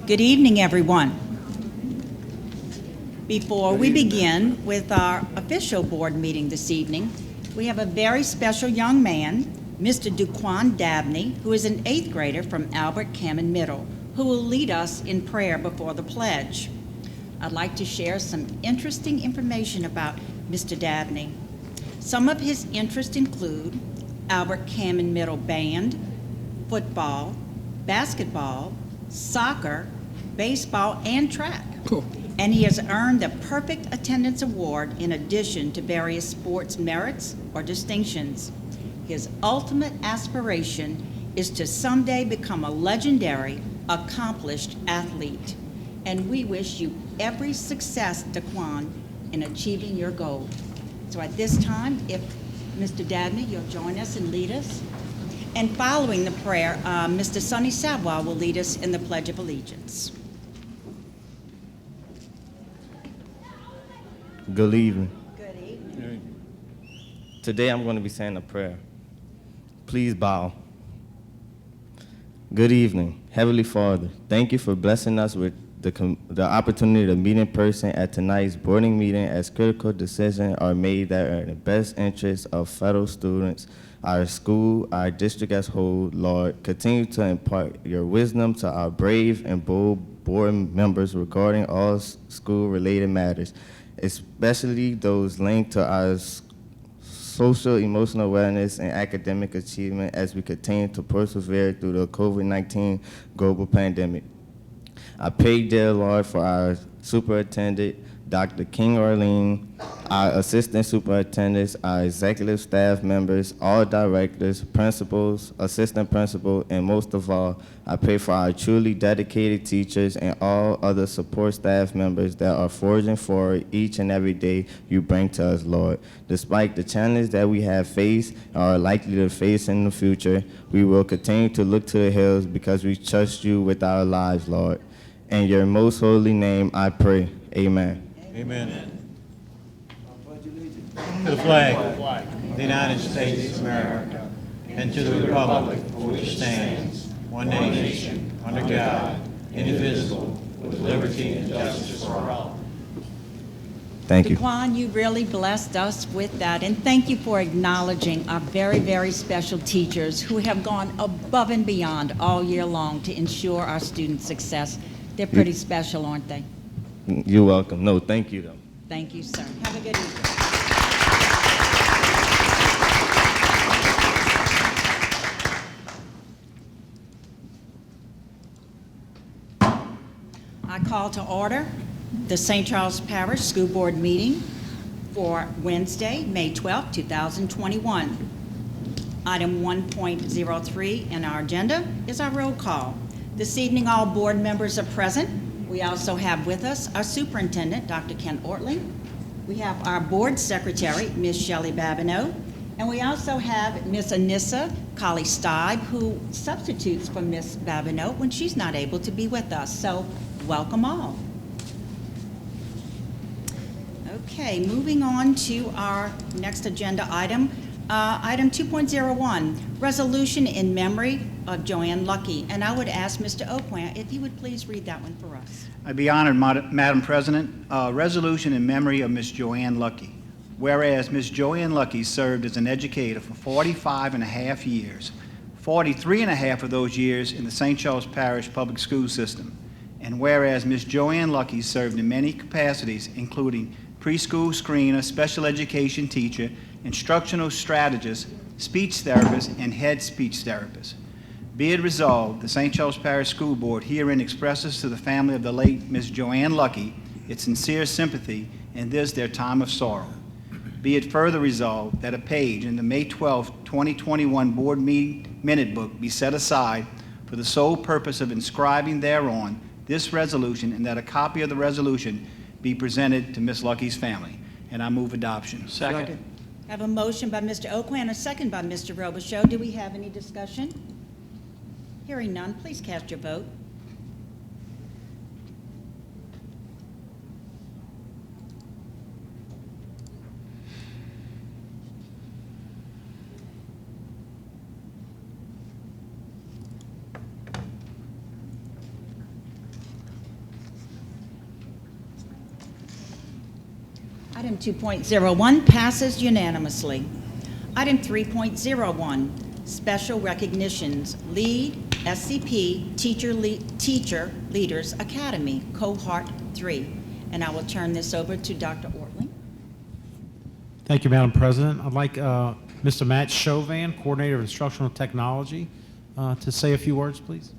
Good evening, everyone. Before we begin with our official board meeting this evening, we have a very special young man, Mr. Duquan Dabney, who is an 8th grader from Albert Cammon Middle, who will lead us in prayer before the pledge. I'd like to share some interesting information about Mr. Dabney. Some of his interests include Albert Cammon Middle Band, football, basketball, soccer, baseball, and track. Cool. And he has earned the Perfect Attendance Award in addition to various sports merits or distinctions. His ultimate aspiration is to someday become a legendary, accomplished athlete. And we wish you every success, Daquan, in achieving your goal. So at this time, if Mr. Dabney, you'll join us and lead us. And following the prayer, Mr. Sonny Savoy will lead us in the Pledge of Allegiance. Good evening. Good evening. Today I'm going to be saying a prayer. Please bow. Good evening. Heavenly Father, thank you for blessing us with the opportunity to meet in person at tonight's boarding meeting as critical decisions are made that are in the best interest of fellow students, our school, our district as a whole. Lord, continue to impart your wisdom to our brave and bold board members regarding all school-related matters, especially those linked to our social, emotional awareness, and academic achievement as we continue to persevere through the COVID-19 global pandemic. I pray, dear Lord, for our superintendent, Dr. King Arlene, our assistant superintendents, our executive staff members, all directors, principals, assistant principal, and most of all, I pray for our truly dedicated teachers and all other support staff members that are forging forward each and every day you bring to us, Lord. Despite the challenges that we have faced and are likely to face in the future, we will continue to look to the hills because we trust you with our lives, Lord. In your most holy name, I pray. Amen. Amen. To the flag of the United States of America, and to the republic for which it stands, one nation, under God, indivisible, with liberty and justice for all. Thank you. Daquan, you really blessed us with that, and thank you for acknowledging our very, very special teachers who have gone above and beyond all year long to ensure our students' success. They're pretty special, aren't they? You're welcome. No, thank you, though. Thank you, sir. Have a good evening. I call to order the St. Charles Parish School Board meeting for Wednesday, May 12, 2021. Item 1.03 in our agenda is our roll call. This evening, all board members are present. We also have with us our superintendent, Dr. Ken Ortling. We have our board secretary, Ms. Shelley Babineau. And we also have Ms. Anissa Colley-Steib, who substitutes for Ms. Babineau when she's not able to be with us. So welcome all. Okay, moving on to our next agenda item. Item 2.01, resolution in memory of Joanne Lucky. And I would ask Mr. Oquan if you would please read that one for us. I'd be honored, Madam President. Resolution in memory of Ms. Joanne Lucky. Whereas Ms. Joanne Lucky served as an educator for 45 and a half years, 43 and a half of those years in the St. Charles Parish Public School System. And whereas Ms. Joanne Lucky served in many capacities, including preschool screener, special education teacher, instructional strategist, speech therapist, and head speech therapist. Be it resolved, the St. Charles Parish School Board herein expresses to the family of the late Ms. Joanne Lucky its sincere sympathy in this their time of sorrow. Be it further resolved that a page in the May 12, 2021 Board Minute Book be set aside for the sole purpose of inscribing thereon this resolution, and that a copy of the resolution be presented to Ms. Lucky's family. And I move adoption. Second. I have a motion by Mr. Oquan, a second by Mr. Robichaud. Do we have any discussion? Hearing none, please cast your vote. Item 2.01 passes unanimously. Item 3.01, special recognitions, lead SCP Teacher Leaders Academy, Cohort 3. And I will turn this over to Dr. Ortling. Thank you, Madam President. I'd like Mr. Matt Chauvin, Coordinator of Instructional Technology, to say a few words, please.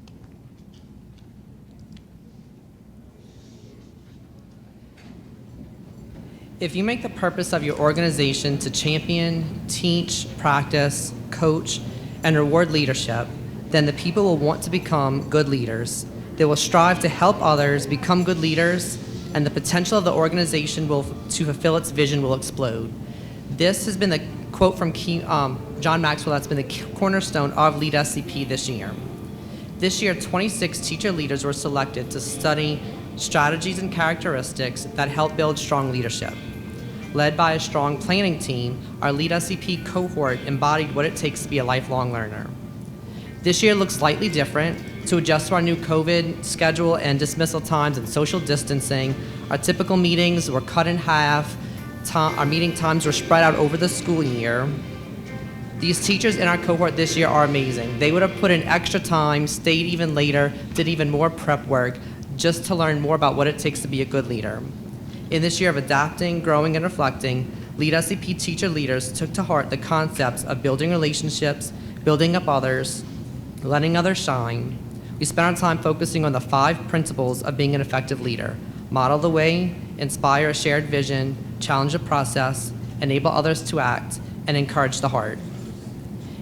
If you make the purpose of your organization to champion, teach, practice, coach, and reward leadership, then the people will want to become good leaders. They will strive to help others become good leaders, and the potential of the organization to fulfill its vision will explode. This has been the quote from John Maxwell that's been the cornerstone of Lead SCP this year. This year, 26 teacher leaders were selected to study strategies and characteristics that help build strong leadership. Led by a strong planning team, our Lead SCP cohort embodied what it takes to be a lifelong learner. This year looks slightly different. To adjust to our new COVID schedule and dismissal times and social distancing, our typical meetings were cut in half. Our meeting times were spread out over the school year. These teachers in our cohort this year are amazing. They would have put in extra time, stayed even later, did even more prep work, just to learn more about what it takes to be a good leader. In this year of adapting, growing, and reflecting, Lead SCP teacher leaders took to heart the concepts of building relationships, building up others, letting others shine. We spent our time focusing on the 5 principles of being an effective leader: model the way, inspire a shared vision, challenge the process, enable others to act, and encourage the heart.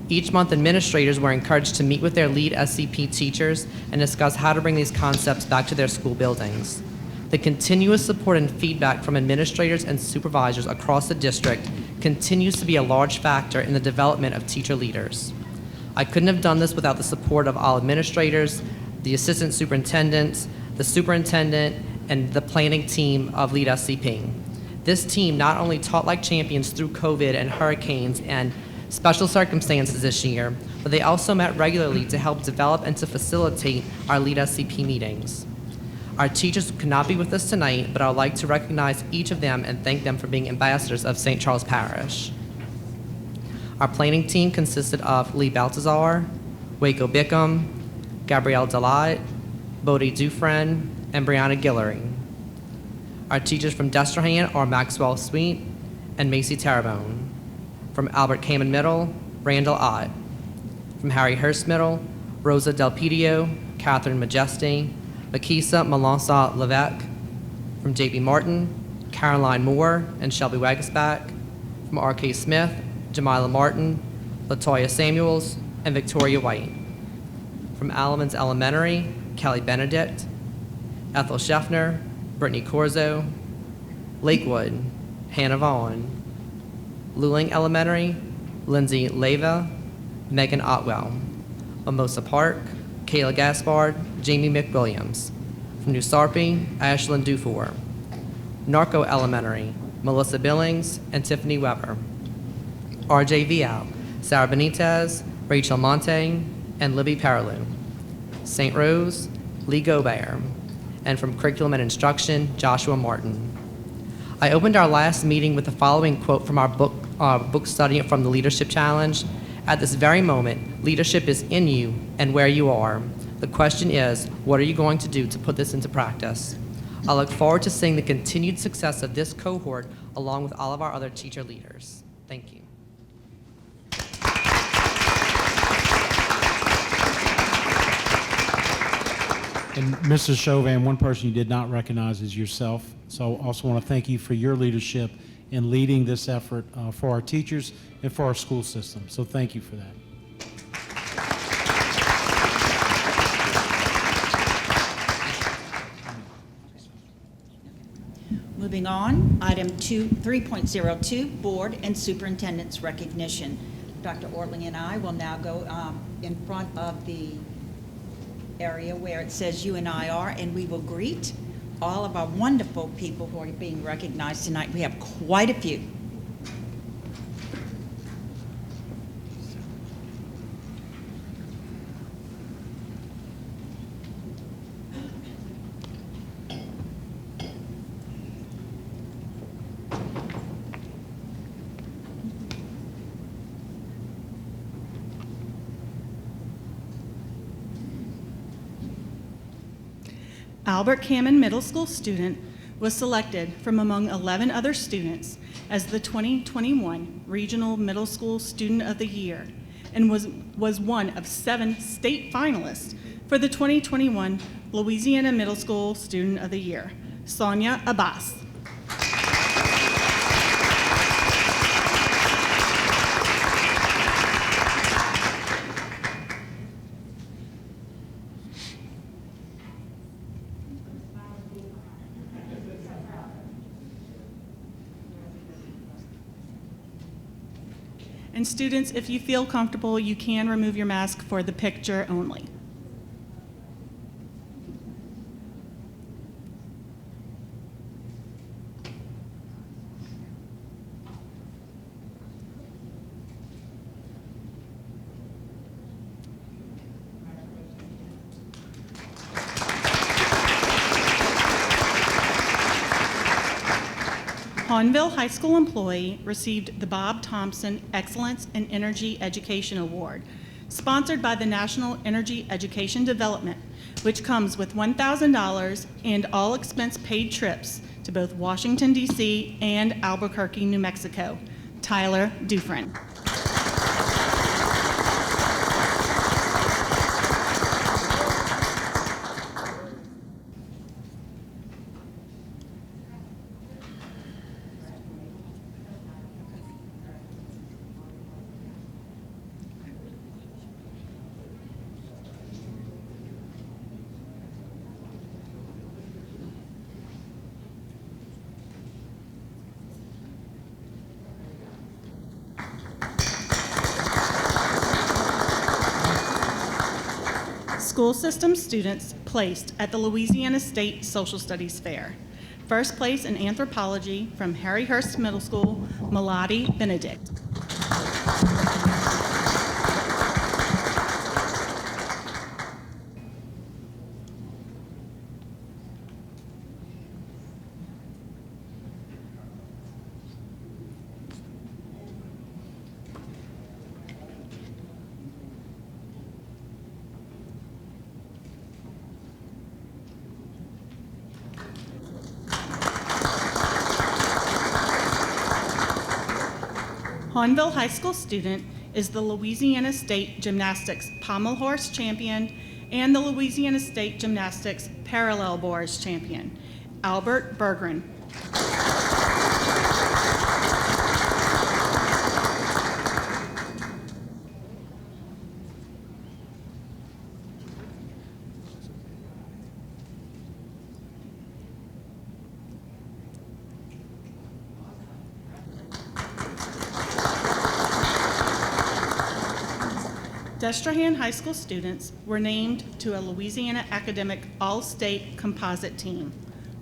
Each month, administrators were encouraged to meet with their Lead SCP teachers and discuss how to bring these concepts back to their school buildings. The continuous support and feedback from administrators and supervisors across the district continues to be a large factor in the development of teacher leaders. I couldn't have done this without the support of all administrators, the assistant superintendents, the superintendent, and the planning team of Lead SCP. This team not only taught like champions through COVID and hurricanes and special circumstances this year, but they also met regularly to help develop and to facilitate our Lead SCP meetings. Our teachers could not be with us tonight, but I would like to recognize each of them and thank them for being ambassadors of St. Charles Parish. Our planning team consisted of Lee Baltazar, Waco Bickham, Gabrielle Delat, Bodie Dufresne, and Brianna Guillory. Our teachers from Destrehan are Maxwell Sweet and Macy Terrebonne. From Albert Kamen Middle, Randall Ott. From Harry Hurst Middle, Rosa Del Pidio, Catherine Majesti, Makisa Melansa Levesque. From J.B. Martin, Caroline Moore and Shelby Wagasback. From R.K. Smith, Jamila Martin, Latoya Samuels, and Victoria White. From Alamans Elementary, Kelly Benedict, Ethel Scheffner, Brittany Corzo, Lakewood, Hannah Vaughn, Luling Elementary, Lindsay Leva, Megan Otwell, Mimosa Park, Kayla Gaspard, Jamie McWilliams. From New Sarpy, Ashlyn Dufour. Narco Elementary, Melissa Billings and Tiffany Weber. RJ Vial, Sarah Benitez, Rachel Monte, and Libby Paralou. St. Rose, Lee Gobert. And from Curriculum and Instruction, Joshua Martin. I opened our last meeting with the following quote from our book study from the Leadership Challenge. At this very moment, leadership is in you and where you are. The question is, what are you going to do to put this into practice? I look forward to seeing the continued success of this cohort along with all of our other teacher leaders. Thank you. And Mrs. Chauvin, one person you did not recognize is yourself. So I also want to thank you for your leadership in leading this effort for our teachers and for our school system. So thank you for that. Moving on, item 3.02, Board and Superintendent's Recognition. Dr. Ortling and I will now go in front of the area where it says you and I are, and we will greet all of our wonderful people who are being recognized tonight. We have quite a few. Albert Cammon Middle School student was selected from among 11 other students as the 2021 Regional Middle School Student of the Year and was one of 7 state finalists for the 2021 Louisiana Middle School Student of the Year, Sonia Abbas. And students, if you feel comfortable, you can remove your mask for the picture only. Hahnville High School employee received the Bob Thompson Excellence in Energy Education Award, sponsored by the National Energy Education Development, which comes with $1,000 and all expense paid trips to both Washington, D.C. and Albuquerque, New Mexico. Tyler Dufresne. School system students placed at the Louisiana State Social Studies Fair. First place in anthropology from Harryhurst Middle School, Melody Benedict. Hahnville High School student is the Louisiana State Gymnastics Pommel Horse Champion and the Louisiana State Gymnastics Parallel Bars Champion, Albert Bergren. Destrehan High School students were named to a Louisiana Academic All-State Composite Team.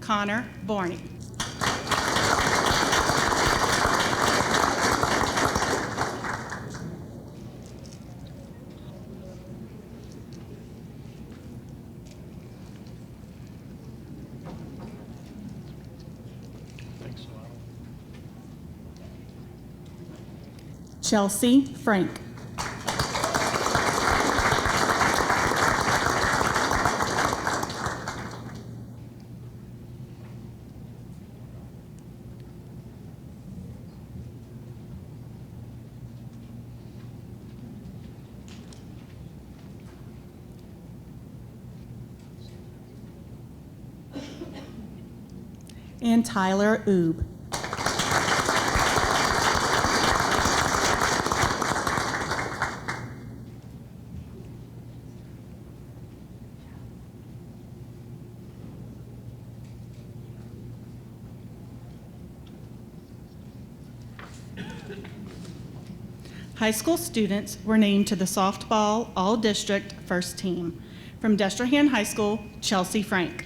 Connor Barney. Chelsea Frank. And Tyler Oob. High school students were named to the softball all-district first team. From Destrehan High School, Chelsea Frank.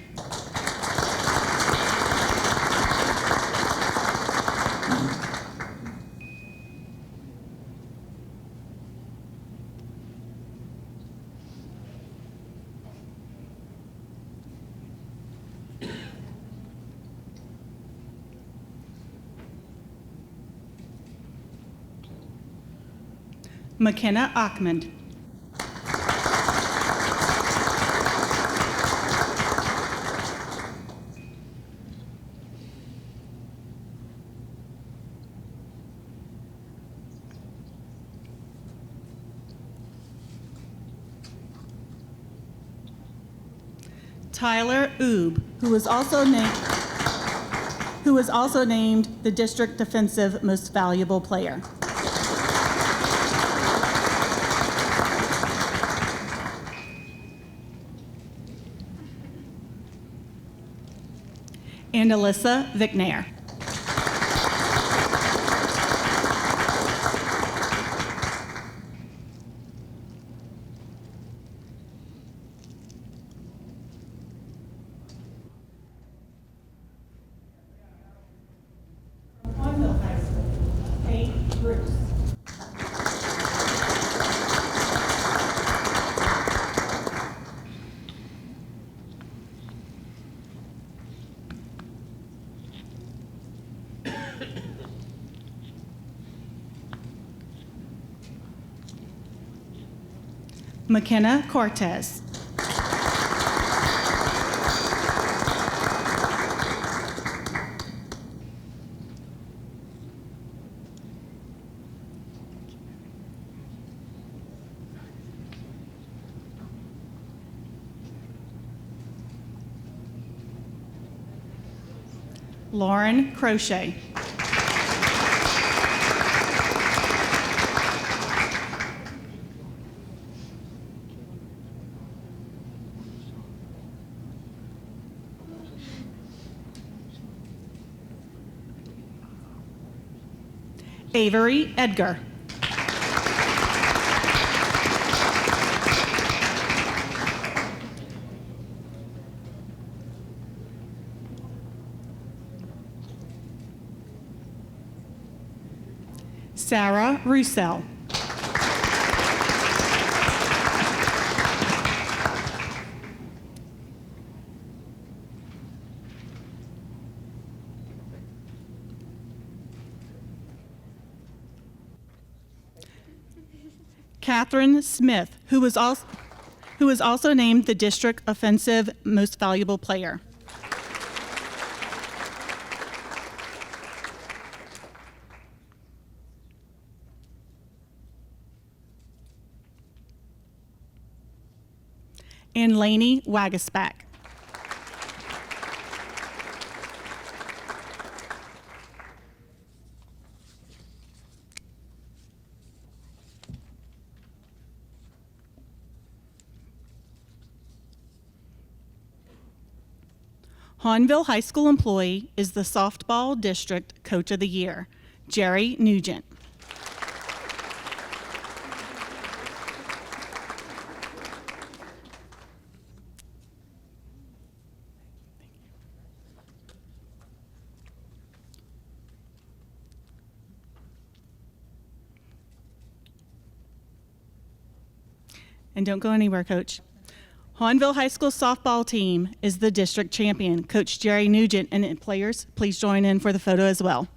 McKenna Achmand. Tyler Oob, who was also named the District Defensive Most Valuable Player. And Alyssa Vicknair. McKenna Cortez. Lauren Crochet. Avery Edgar. Sarah Roussel. Catherine Smith, who was also named the District Offensive Most Valuable Player. And Lainey Wagasback. Hahnville High School employee is the Softball District Coach of the Year, Jerry Nugent. And don't go anywhere, Coach. Hahnville High School softball team is the district champion. Coach Jerry Nugent and players, please join in for the photo as well.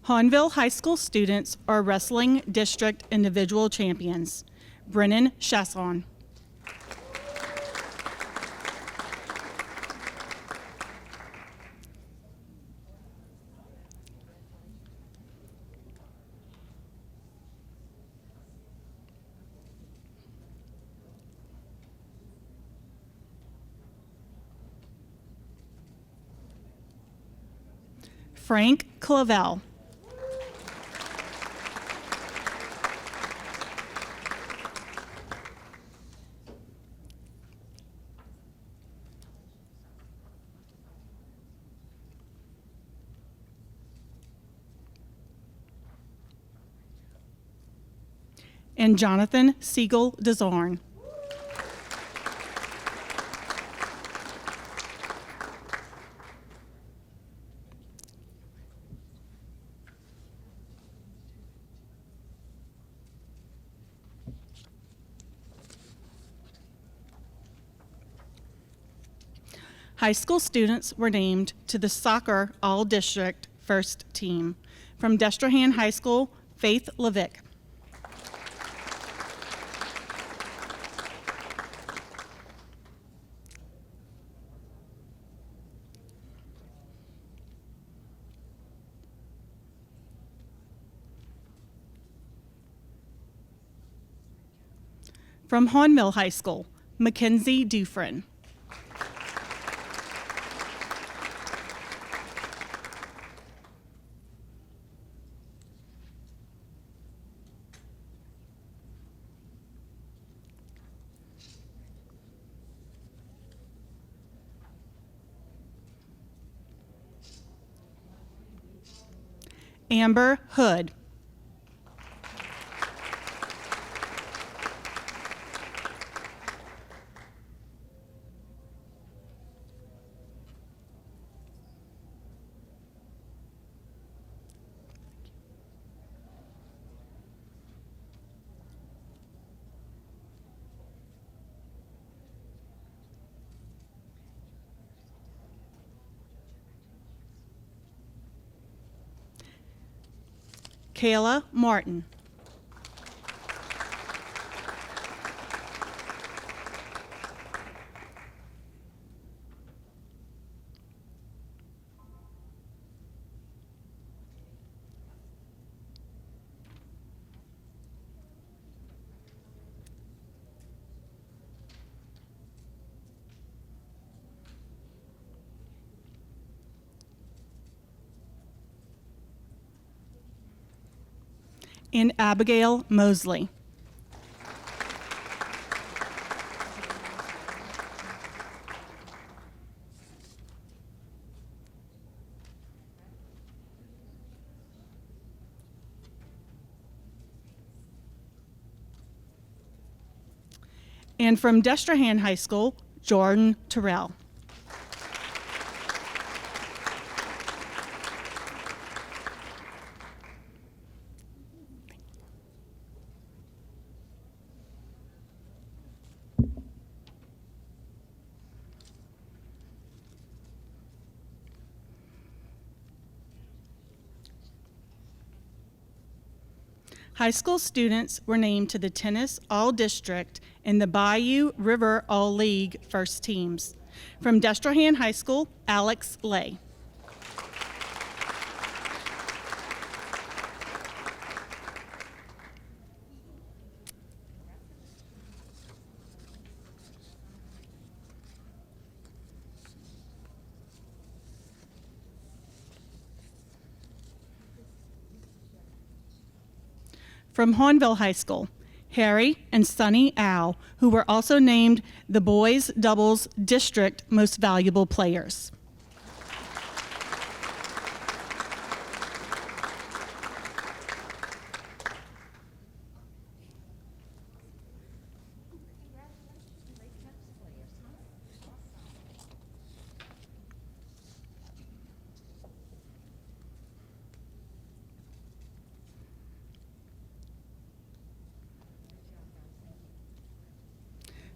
Hahnville High School students are wrestling district individual champions. Brennan Chasson. Frank Clavel. And Jonathan Siegel DeZorn. High school students were named to the soccer all-district first team. From Destrehan High School, Faith Levick. From Hawnmill High School, Mackenzie Dufresne. Amber Hood. Kayla Martin. And Abigail Mosley. And from Destrehan High School, Jordan Terrell. High school students were named to the Tennis All-District and the Bayou River All-League first teams. From Destrehan High School, Alex Lay. From Hawnville High School, Harry and Sunny Au, who were also named the Boys Doubles District Most Valuable Players.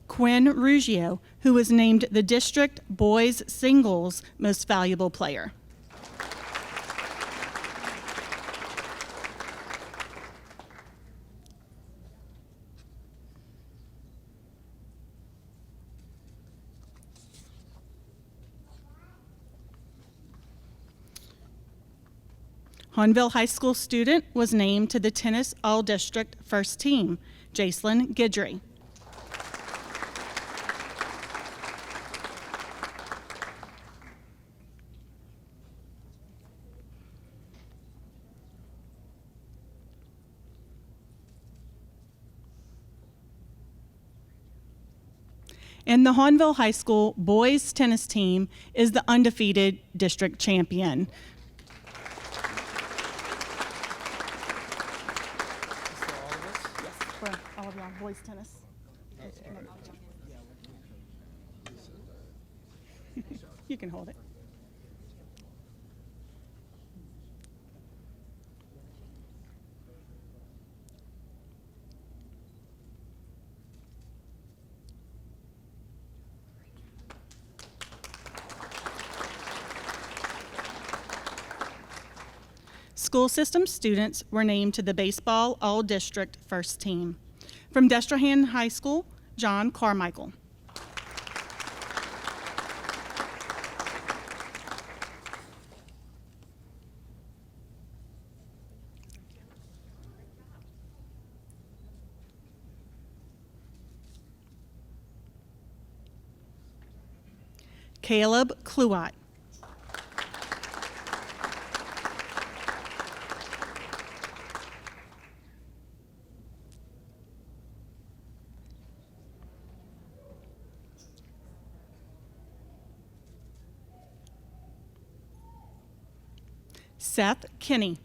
Quinn Ruggiero, who was named the District Boys Singles Most Valuable Player. Hawnville High School student was named to the Tennis All-District First Team, Jacelyn Guidry. And the Hawnville High School boys tennis team is the undefeated district champion. For all of y'all, boys tennis. You can hold it. School system students were named to the Baseball All-District First Team. From Destrehan High School, John Carmichael. Caleb Kluat. Seth Kinney.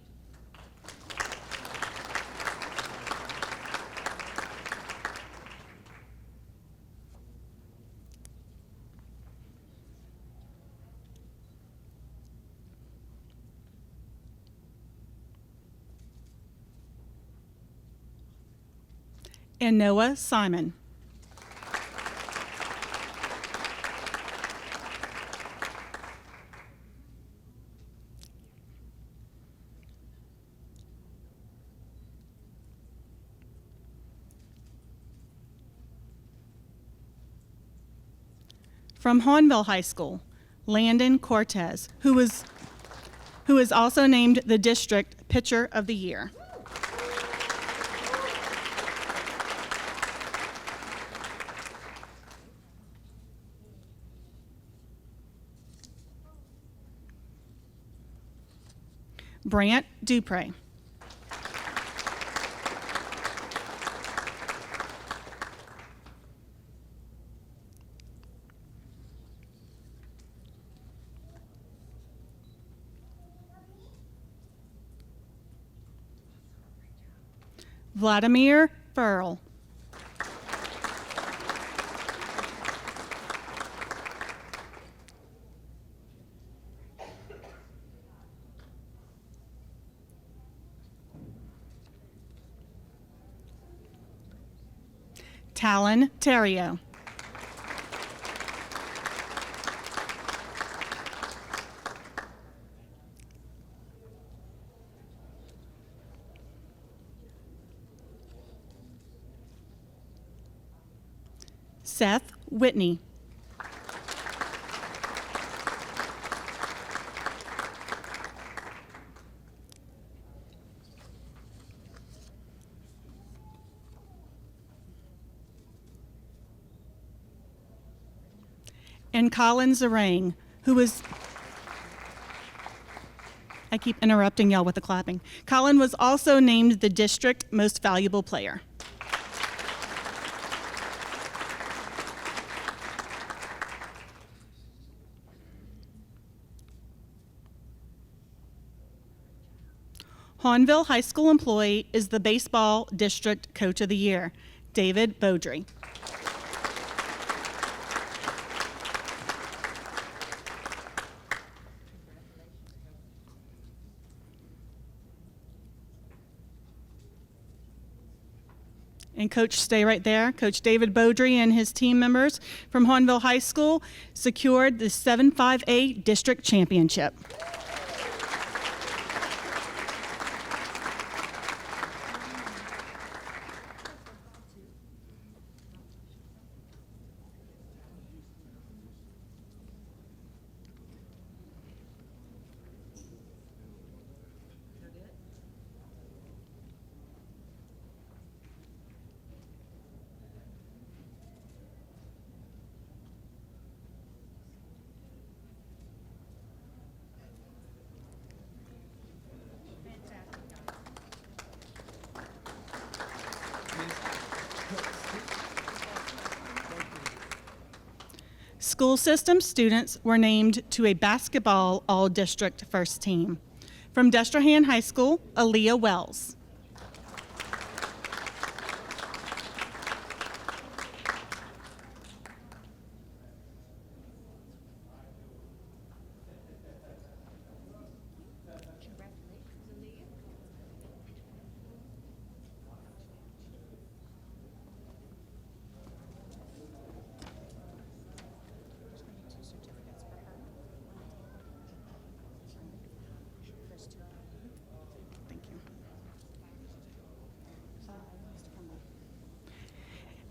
And Noah Simon. From Hawnville High School, Landon Cortez, who is also named the District Pitcher of the Year. Brant Dupre. Vladimir Furl. Talon Terrio. Seth Whitney. And Colin Zarang, who is, I keep interrupting y'all with the clapping. Colin was also named the District Most Valuable Player. Hawnville High School employee is the Baseball District Coach of the Year, David Beaudry. And Coach, stay right there. Coach David Beaudry and his team members from Hawnville High School secured the 7-5A District Championship. School system students were named to a basketball all-district first team. From Destrehan High School, Aaliyah Wells.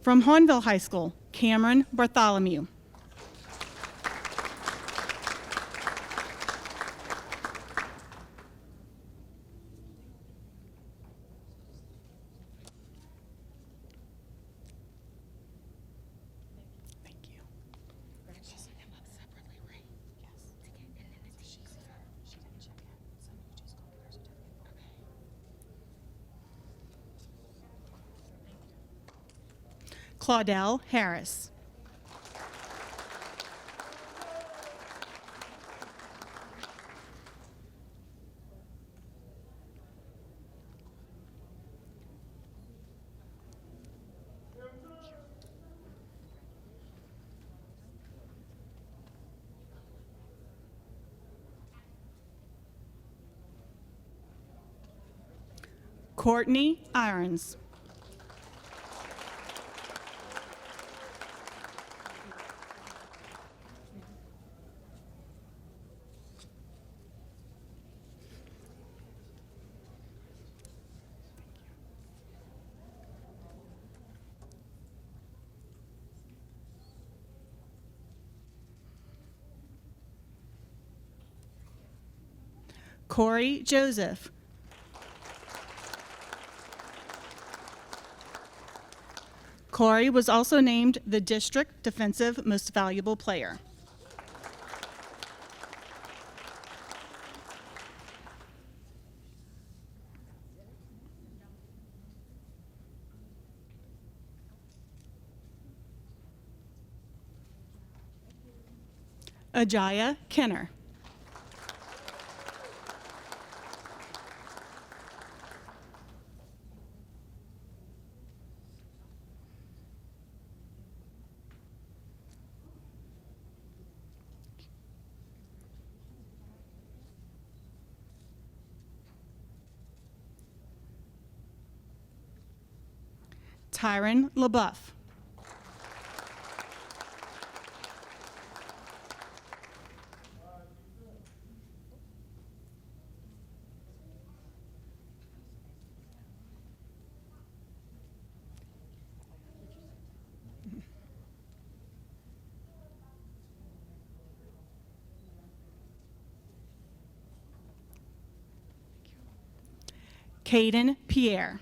From Hornville High School, Cameron Bartholomew. Thank you. Claudel Harris. Courtney Irons. Corey Joseph. Corey was also named the District Defensive Most Valuable Player. Ajaya Kenner. Tyron LaBeouf. Caden Pierre.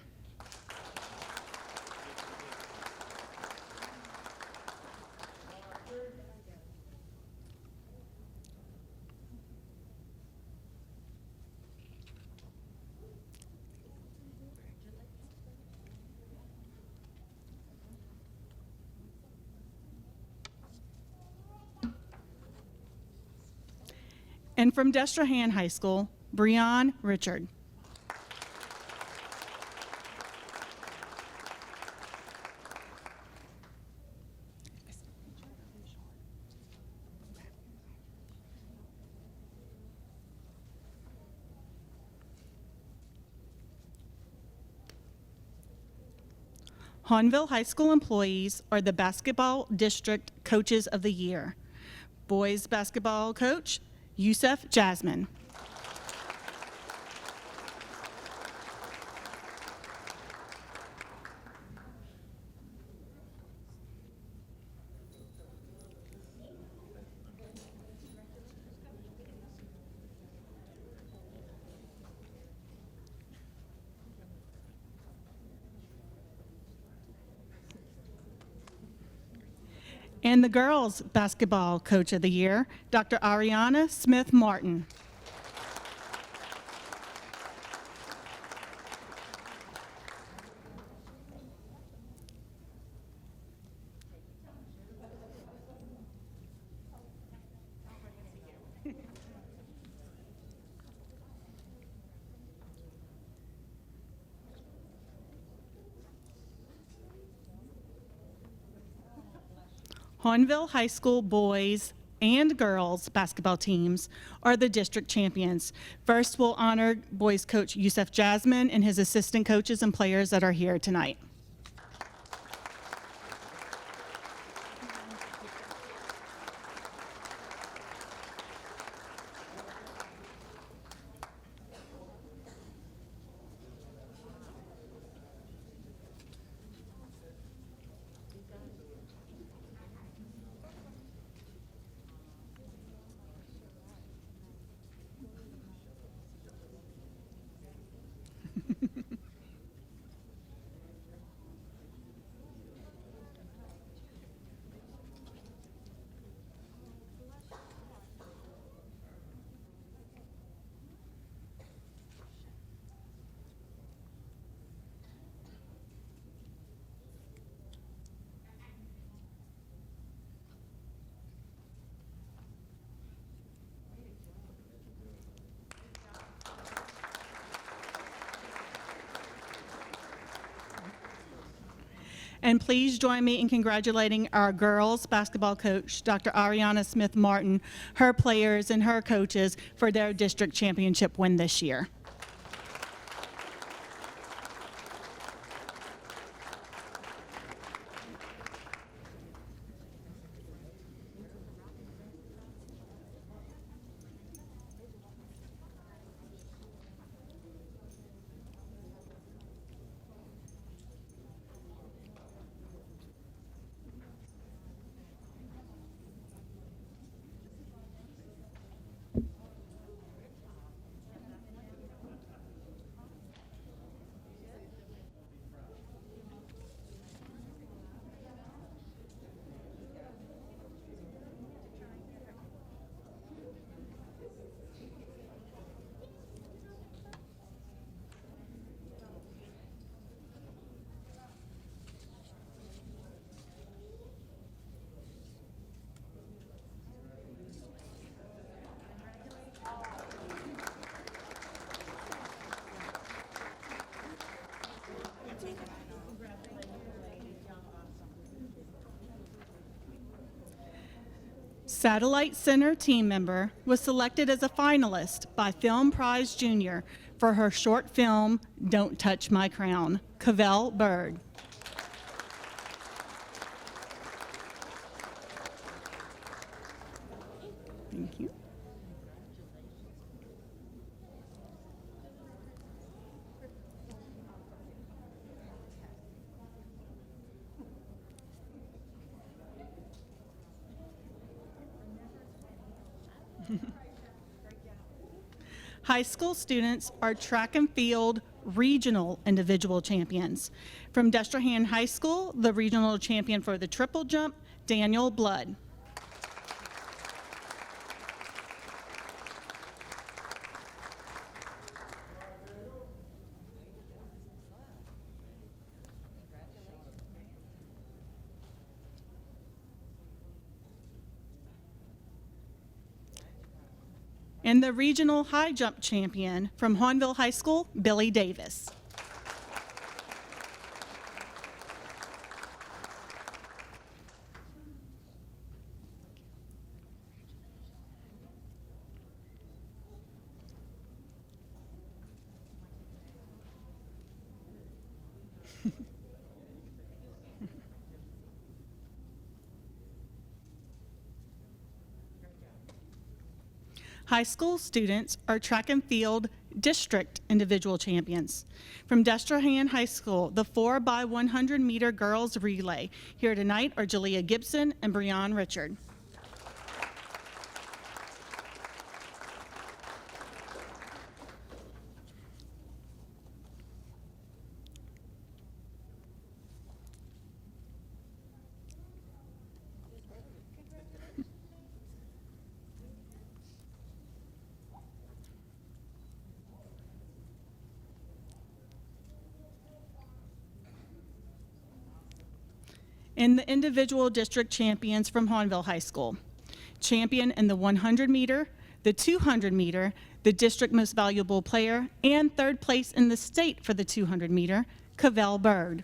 And from Destrehan High School, Breon Richard. Hahnville High School employees are the Basketball District Coaches of the Year. Boys basketball coach, Yusef Jasmine. And the girls basketball coach of the year, Dr. Ariana Smith Martin. Hahnville High School boys and girls basketball teams are the district champions. First, we'll honor boys coach Yusef Jasmine and his assistant coaches and players that are here tonight. And please join me in congratulating our girls basketball coach, Dr. Ariana Smith-Martin, her players and her coaches for their district championship win this year. Satellite Center team member was selected as a finalist by Film Prize Jr. for her short film, Don't Touch My Crown, Cavell Bird. Thank you. High school students are track and field regional individual champions. From Destrehan High School, the regional champion for the triple jump, Daniel Blood. And the regional high jump champion from Hahnville High School, Billy Davis. High school students are track and field district individual champions. From Destrehan High School, the 4x100 meter girls relay. Here tonight are Jalea Gibson and Breon Richard. And the individual district champions from Hahnville High School. Champion in the 100 meter, the 200 meter, the district most valuable player, and third place in the state for the 200 meter, Cavell Bird.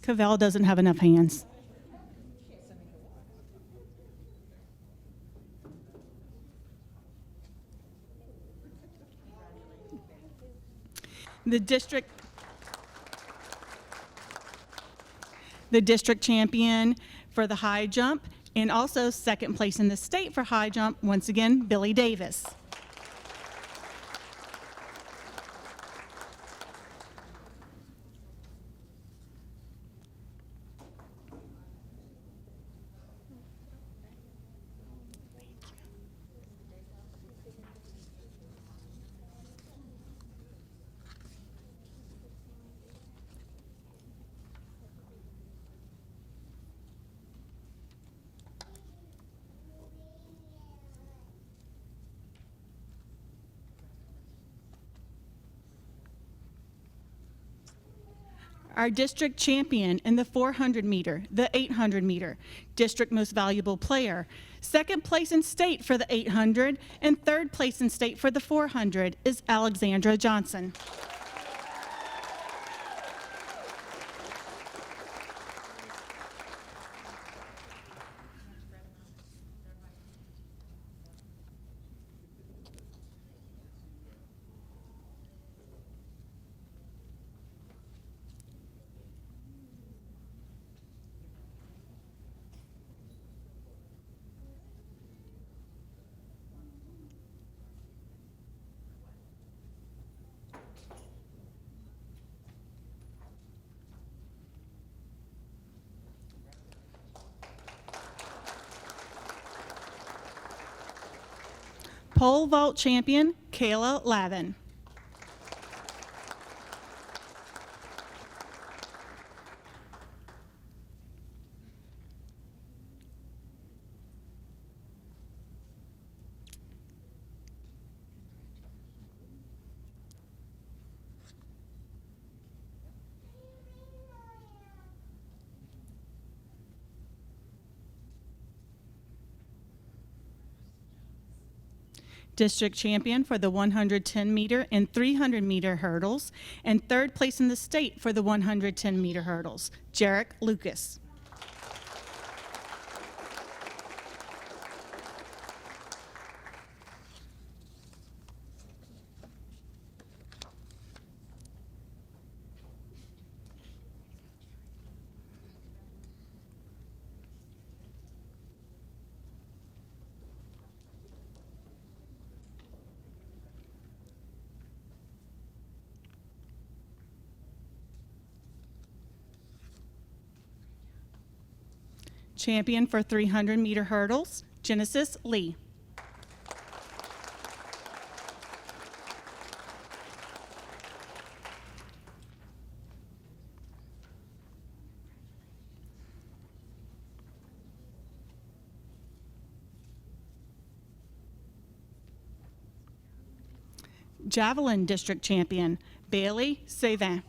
Cavell doesn't have enough hands. The district champion for the high jump, and also second place in the state for high jump, once again, Billy Davis. Our district champion in the 400 meter, the 800 meter, district most valuable player, second place in state for the 800, and third place in state for the 400 is Alexandra Johnson. Pole vault champion, Kayla Lavin. District champion for the 110 meter and 300 meter hurdles, and third place in the state for the 110 meter hurdles, Jarek Lucas. Champion for 300 meter hurdles, Genesis Lee. Javelin district champion, Bailey Savin.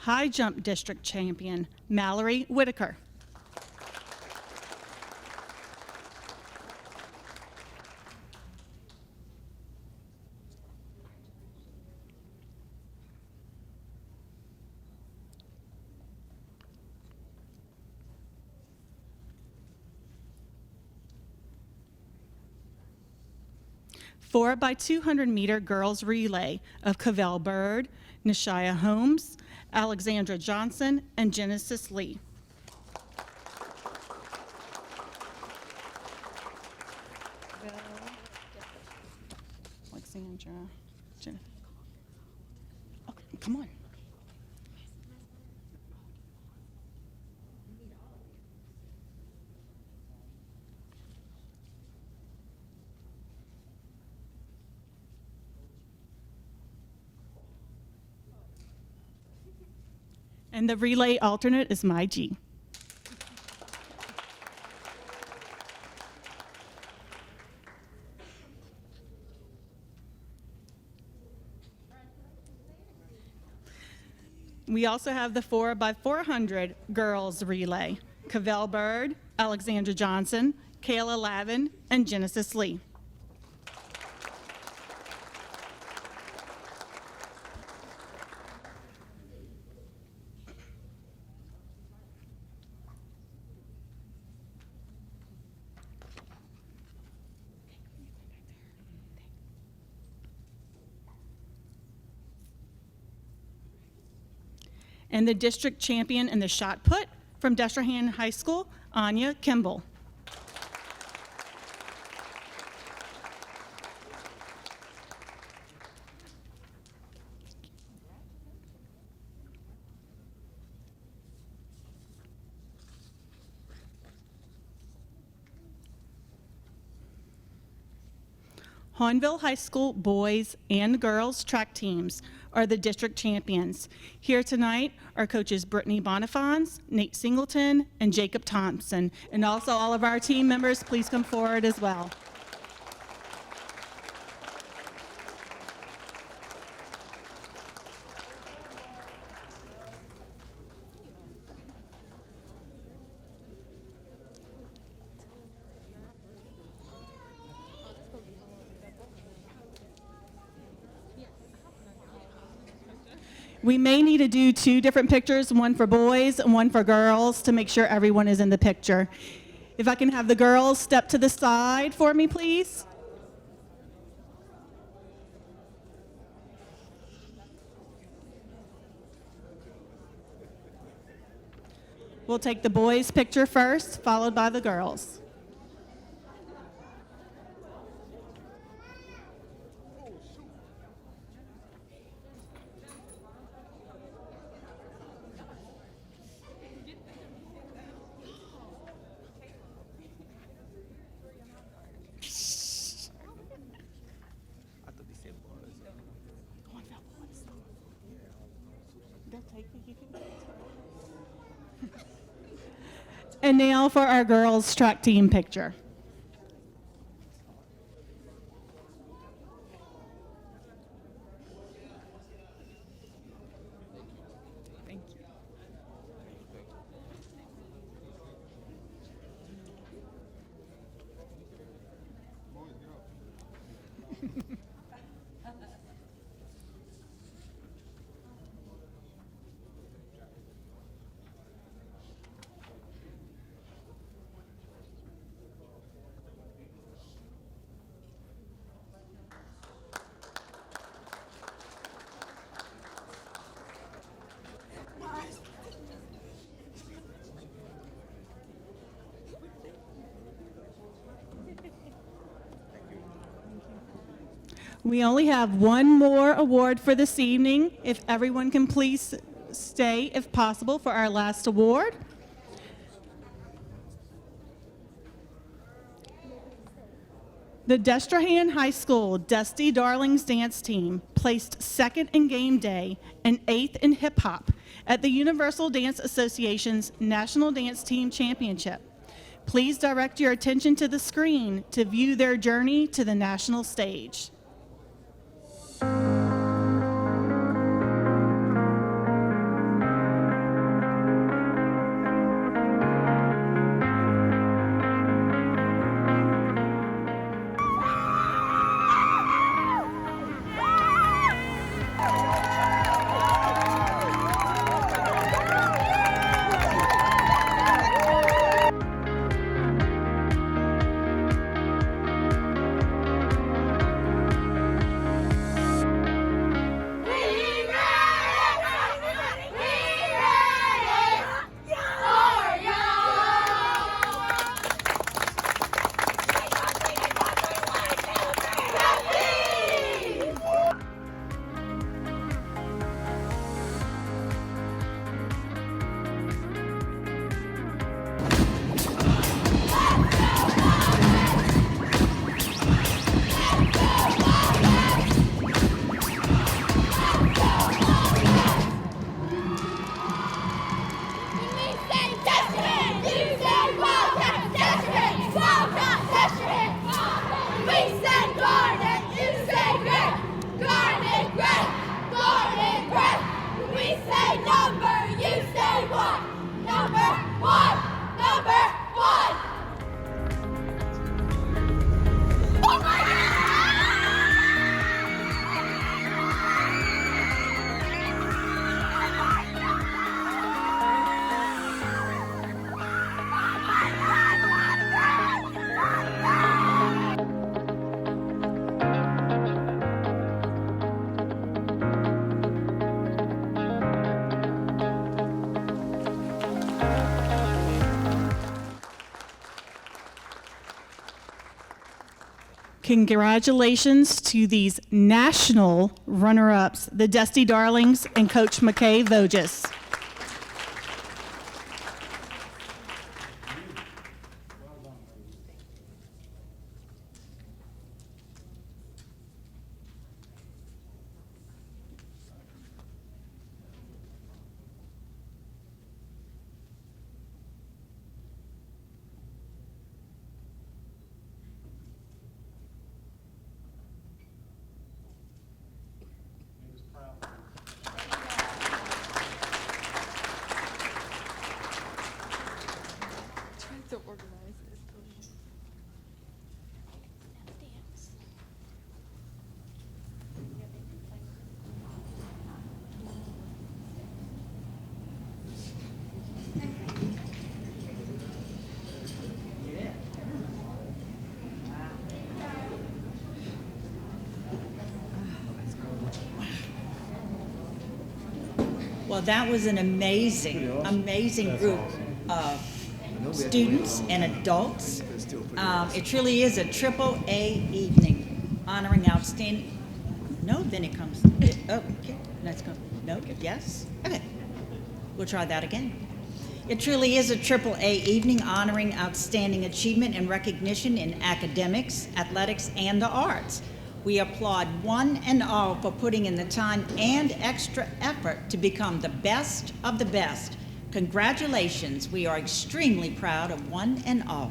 High jump district champion, Mallory Whitaker. Four by 200 meter girls relay of Cavell Bird, Nishia Holmes, Alexandra Johnson, and Genesis Lee. Alexandra, Jennifer. Okay, come on. And the relay alternate is my G. We also have the 4 by 400 girls relay, Cavell Bird, Alexandra Johnson, Kayla Lavin, and Genesis Lee. And the district champion in the shot put from Destrehan High School, Anya Kimball. Hahnville High School boys and girls track teams are the district champions. Here tonight are coaches Brittany Bonifants, Nate Singleton, and Jacob Thompson. And also all of our team members, please come forward as well. We may need to do two different pictures, one for boys and one for girls, to make sure everyone is in the picture. If I can have the girls step to the side for me, please. We'll take the boys' picture first, followed by the girls. And now for our girls' track team picture. Thank you. We only have one more award for this evening. If everyone can please stay, if possible, for our last award. The Destrehan High School Dusty Darlings dance team placed second in game day and eighth in hip hop at the Universal Dance Association's National Dance Team Championship. Please direct your attention to the screen to view their journey to the national stage. Congratulations to these national runner-ups, the Dusty Darlings and Coach McKay Voges. Well, that was an amazing, amazing group of students and adults. It truly is a triple A evening honoring outstanding. No, then it comes. Oh, okay. Let's go. No, yes. Okay. We'll try that again. It truly is a triple A evening honoring outstanding achievement and recognition in academics, athletics, and the arts. We applaud one and all for putting in the time and extra effort to become the best of the best. Congratulations. We are extremely proud of one and all.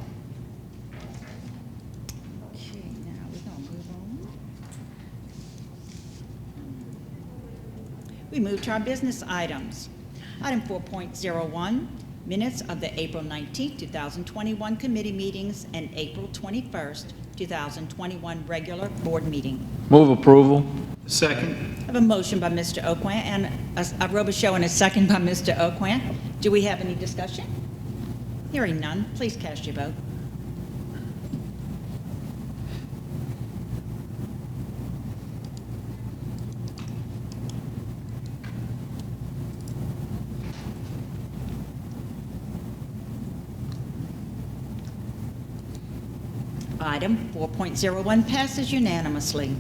Okay, now we're going to move on. We move to our business items. Item 4.01, minutes of the April 19, 2021 committee meetings and April 21st, 2021 regular board meeting. Move approval. Second. I have a motion by Mr. Oquan and a Robichaux and a second by Mr. Oquan. Do we have any discussion? Hearing none, please cast your vote. Item 4.01 passes unanimously.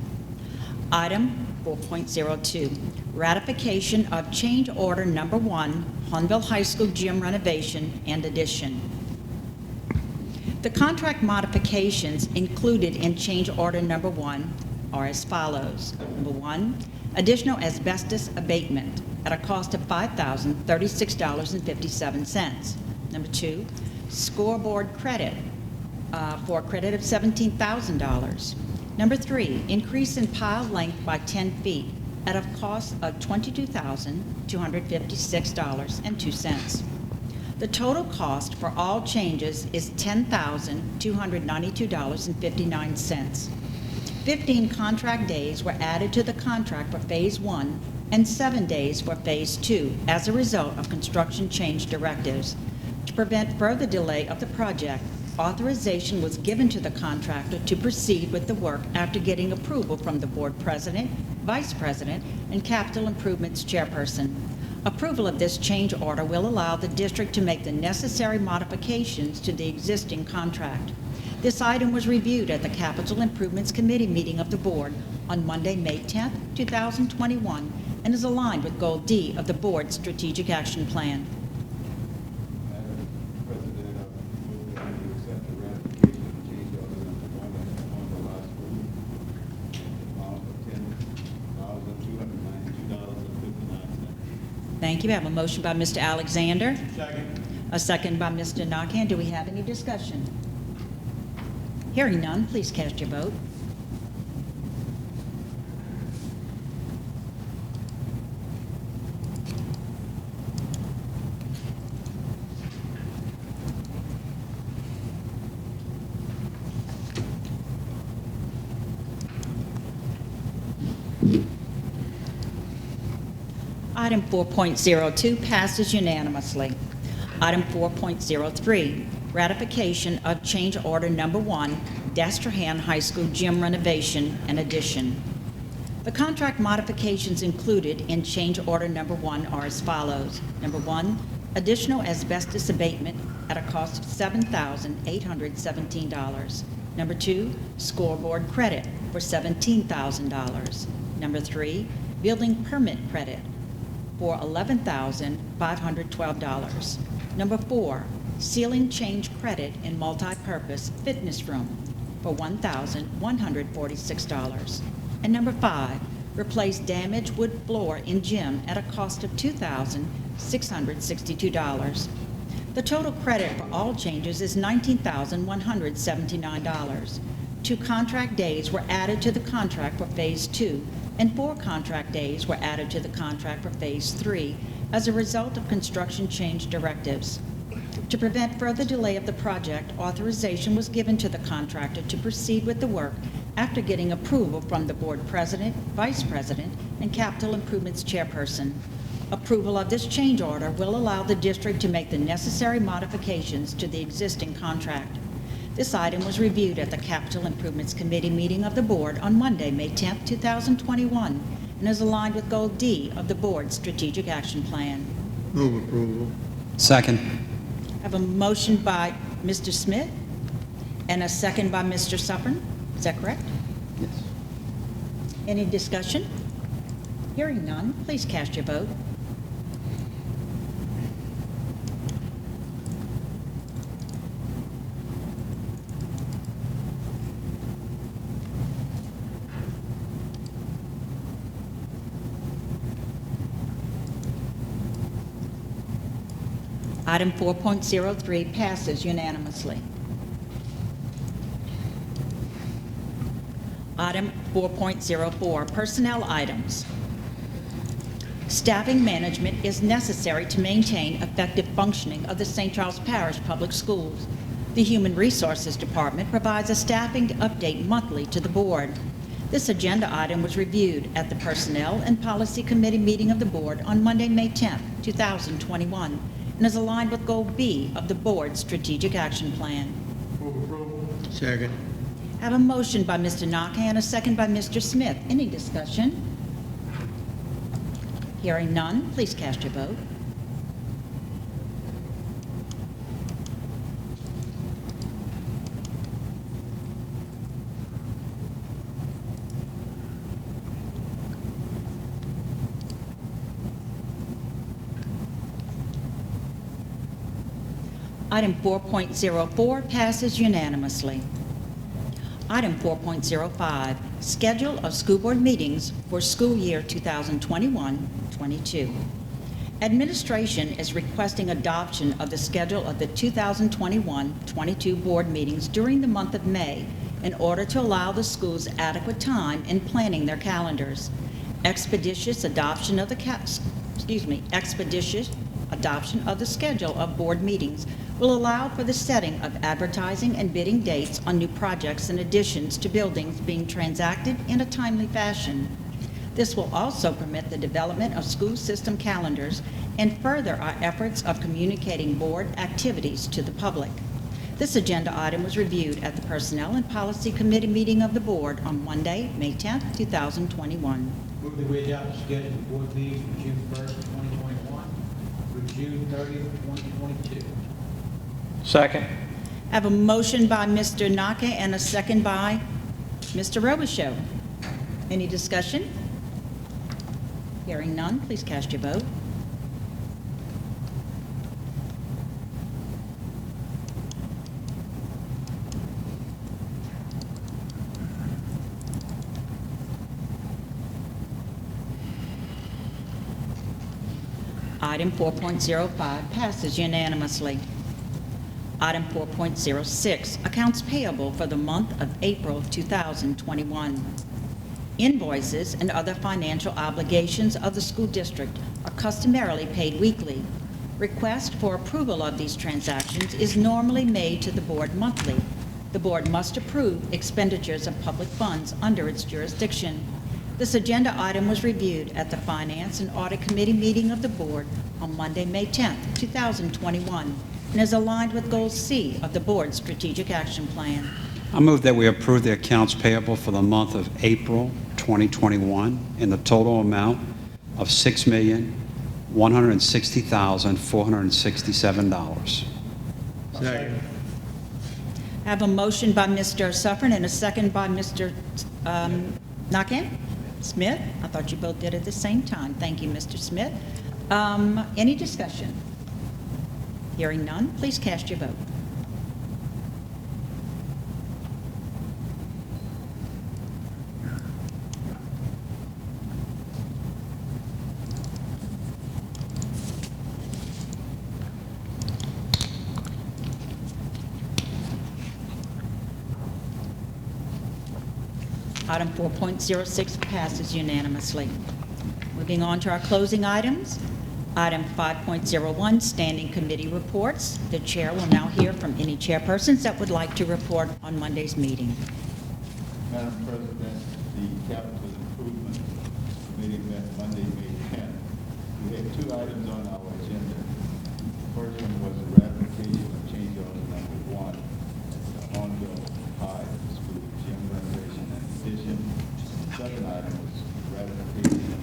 Item 4.02, ratification of change order number 1, Hunville High School gym renovation and addition. The contract modifications included in change order number 1 are as follows. Number 1, additional asbestos abatement at a cost of $5,036.57. Number 2, scoreboard credit for a credit of $17,000. Number 3, increase in pile length by 10 feet at a cost of $22,256.02. The total cost for all changes is $10,292.59. 15 contract days were added to the contract for Phase 1 and 7 days for Phase 2 as a result of construction change directives. To prevent further delay of the project, authorization was given to the contractor to proceed with the work after getting approval from the board president, vice president, and capital improvements chairperson. Approval of this change order will allow the district to make the necessary modifications to the existing contract. This item was reviewed at the Capital Improvements Committee meeting of the board on Monday, May 10, 2021, and is aligned with Goal D of the board's strategic action plan. Thank you. I have a motion by Mr. Alexander. Second. A second by Mr. Nakhan. Do we have any discussion? Hearing none, please cast your vote. Item 4.02 passes unanimously. Item 4.03, ratification of change order number 1, Destrehan High School gym renovation and addition. The contract modifications included in change order number 1 are as follows. Number 1, additional asbestos abatement at a cost of $7,817. Number 2, scoreboard credit for $17,000. Number 3, building permit credit for $11,512. Number 4, ceiling change credit in multi-purpose fitness room for $1,146. And number 5, replace damaged wood floor in gym at a cost of $2,662. The total credit for all changes is $19,179. 2 contract days were added to the contract for Phase 2, and 4 contract days were added to the contract for Phase 3 as a result of construction change directives. To prevent further delay of the project, authorization was given to the contractor to proceed with the work after getting approval from the board president, vice president, and capital improvements chairperson. Approval of this change order will allow the district to make the necessary modifications to the existing contract. This item was reviewed at the Capital Improvements Committee meeting of the board on Monday, May 10, 2021, and is aligned with Goal D of the Board's Strategic Action Plan. Move approval. Second. I have a motion by Mr. Smith and a second by Mr. Suffern. Is that correct? Yes. Any discussion? Hearing none, please cast your vote. Item 4.03 passes unanimously. Item 4.04, personnel items. Staffing management is necessary to maintain effective functioning of the St. Charles Parish Public Schools. The Human Resources Department provides a staffing update monthly to the board. This agenda item was reviewed at the Personnel and Policy Committee meeting of the board on Monday, May 10, 2021, and is aligned with Goal B of the board's Strategic Action Plan. Move approval. Second. I have a motion by Mr. Nakhan and a second by Mr. Smith. Any discussion? Hearing none, please cast your vote. Item 4.04 passes unanimously. Item 4.05, schedule of school board meetings for school year 2021-22. Administration is requesting adoption of the schedule of the 2021-22 board meetings during the month of May in order to allow the schools adequate time in planning their calendars. Expeditious adoption of the schedule of board meetings will allow for the setting of advertising and bidding dates on new projects and additions to buildings being transacted in a timely fashion. This will also permit the development of school system calendars and further our efforts of communicating board activities to the public. This agenda item was reviewed at the Personnel and Policy Committee meeting of the board on Monday, May 10, 2021. Move that we adopt the schedule of board meetings from June 1st, 2021 through June 30th, 2022. Second. I have a motion by Mr. Naka and a second by Mr. Robichaux. Any discussion? Hearing none, please cast your vote. Item 4.05 passes unanimously. Item 4.06, accounts payable for the month of April 2021. Invoices and other financial obligations of the school district are customarily paid weekly. Request for approval of these transactions is normally made to the board monthly. The board must approve expenditures of public funds under its jurisdiction. This agenda item was reviewed at the Finance and Audit Committee meeting of the board on Monday, May 10, 2021, and is aligned with Goal C of the board's Strategic Action Plan. I move that we approve the accounts payable for the month of April 2021 in the total amount of $6,160,467. Second. I have a motion by Mr. Suffern and a second by Mr. Nakhan? Smith? I thought you both did it at the same time. Thank you, Mr. Smith. Any discussion? Hearing none, please cast your vote. Item 4.06 passes unanimously. Moving on to our closing items. Item 5.01, standing committee reports. The chair will now hear from any chairpersons that would like to report on Monday's meeting. Madam President, the Capital Improvement Committee met Monday, May 10th. We had two items on our agenda. The first one was the ratification of change order number 1. It's the ongoing high school gym renovation and addition. The second item was ratification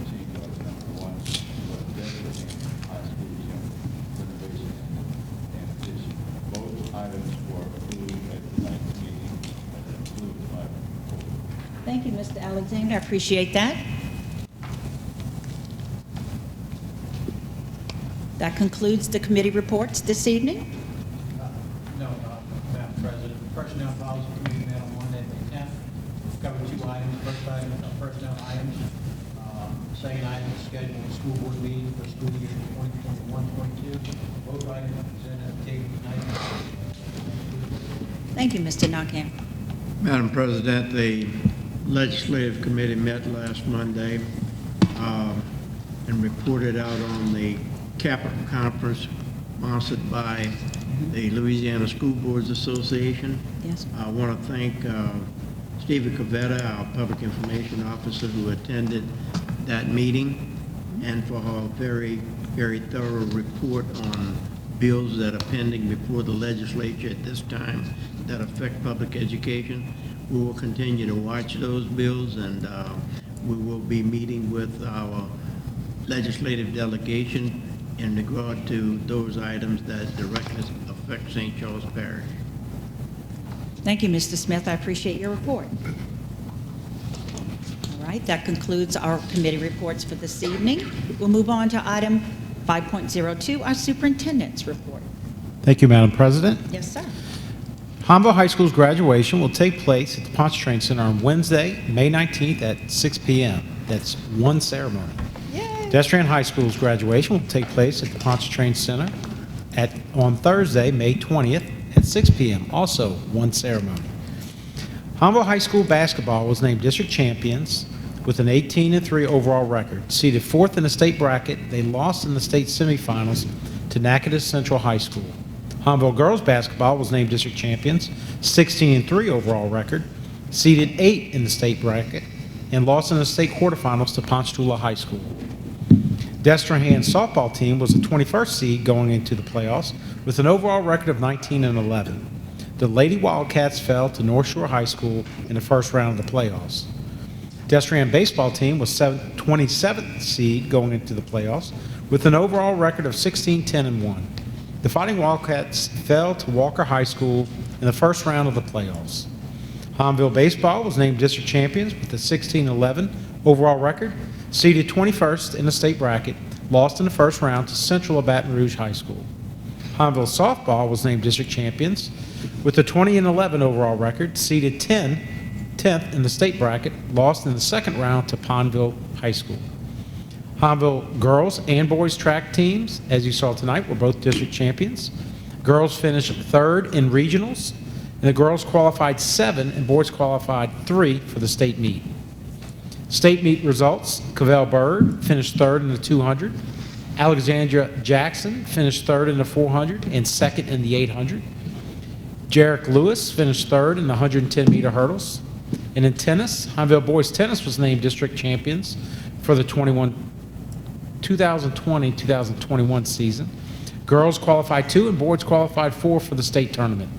you, Mr. Alexander. I appreciate that. That concludes the committee reports this evening. No, Madam President. Personnel Policy Committee met on Monday, May 10th. Covered two items. First item, personnel items. Second item is scheduling a school board meeting for school year 2021-22. Both items are presented at the table tonight. Thank you, Mr. Nakam. Madam President, the Legislative Committee met last Monday and reported out on the Capital Conference sponsored by the Louisiana School Boards Association. Yes. I want to thank Stephen Cavetta, our Public Information Officer, who attended that meeting, and for her very, very thorough report on bills that are pending before the legislature at this time that affect public education. We will continue to watch those bills, and we will be meeting with our legislative delegation in regard to those items that directly affect St. Charles Parish. Thank you, Mr. Smith. I appreciate your report. All right, that concludes our committee reports for this evening. We'll move on to item 5.02, our superintendent's report. Thank you, Madam President. Yes, sir. Holmville High School's graduation will take place at the Pontchartrain Center on Wednesday, May 19th at 6 p.m. That's one ceremony. Yay. Destrehan High School's graduation will take place at the Pontchartrain Center on Thursday, May 20th at 6 p.m. Also one ceremony. Holmville High School basketball was named district champions with an 18-3 overall record. Seated fourth in the state bracket, they lost in the state semifinals to Natchitoches Central High School. Holmville girls basketball was named district champions, 16-3 overall record, seeded 8 in the state bracket, and lost in the state quarterfinals to Ponchatoula High School. Destrehan softball team was the 21st seed going into the playoffs with an overall record of 19-11. The Lady Wildcats fell to North Shore High School in the first round of the playoffs. Destrehan baseball team was 27th seed going into the playoffs with an overall record of 16-10-1. The Fighting Wildcats fell to Walker High School in the first round of the playoffs. Holmville baseball was named district champions with a 16-11 overall record, seeded 21st in the state bracket, lost in the first round to Central of Baton Rouge High School. Holmville softball was named district champions with a 20-11 overall record, seeded 10th in the state bracket, lost in the second round to Pondville High School. Holmville girls and boys track teams, as you saw tonight, were both district champions. Girls finished third in regionals, and the girls qualified 7 and boys qualified 3 for the state meet. State meet results: Cavell Bird finished third in the 200. Alexandra Jackson finished third in the 400 and second in the 800. Jarek Lewis finished third in the 110-meter hurdles. And in tennis, Holmville boys tennis was named district champions for the 2020-2021 season. Girls qualified 2 and boys qualified 4 for the state tournament.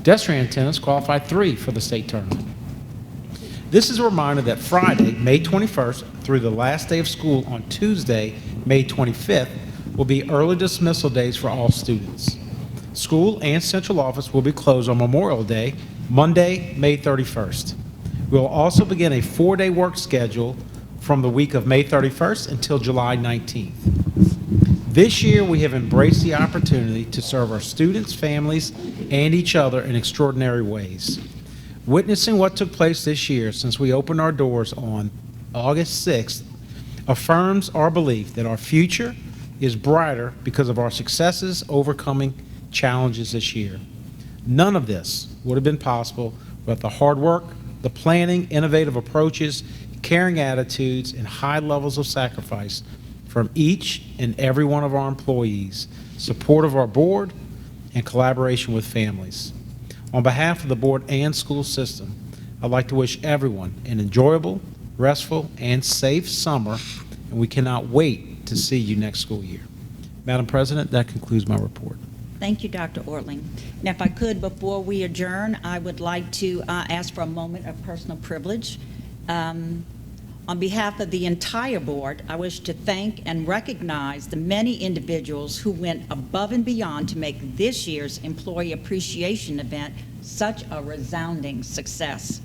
Destrehan tennis qualified 3 for the state tournament. This is a reminder that Friday, May 21st, through the last day of school on Tuesday, May 25th, will be early dismissal days for all students. School and central office will be closed on Memorial Day, Monday, May 31st. We will also begin a 4-day work schedule from the week of May 31st until July 19th. This year, we have embraced the opportunity to serve our students, families, and each other in extraordinary ways. Witnessing what took place this year since we opened our doors on August 6th affirms our belief that our future is brighter because of our successes overcoming challenges this year. None of this would have been possible without the hard work, the planning, innovative approaches, caring attitudes, and high levels of sacrifice from each and every one of our employees, support of our board, and collaboration with families. On behalf of the board and school system, I'd like to wish everyone an enjoyable, restful, and safe summer, and we cannot wait to see you next school year. Madam President, that concludes my report. Thank you, Dr. Ortling. Now, if I could, before we adjourn, I would like to ask for a moment of personal privilege. On behalf of the entire board, I wish to thank and recognize the many individuals who went above and beyond to make this year's Employee Appreciation event such a resounding success.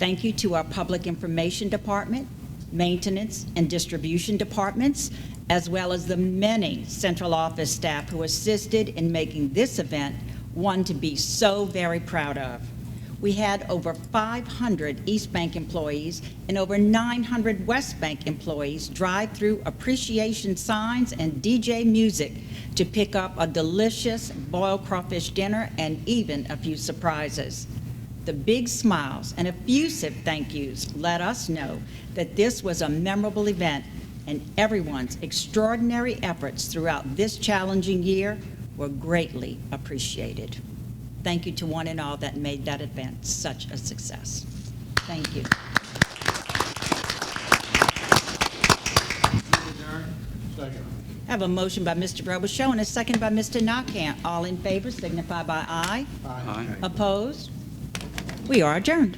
Thank you to our Public Information Department, Maintenance and Distribution Departments, as well as the many central office staff who assisted in making this event one to be so very proud of. We had over 500 East Bank employees and over 900 West Bank employees drive through appreciation signs and DJ music to pick up a delicious boiled crawfish dinner and even a few surprises. The big smiles and effusive thank yous let us know that this was a memorable event, and everyone's extraordinary efforts throughout this challenging year were greatly appreciated. Thank you to one and all that made that event such a success. Thank you. I have a motion by Mr. Robichaux and a second by Mr. Nakant. All in favor signify by aye. Aye. Opposed? We are adjourned.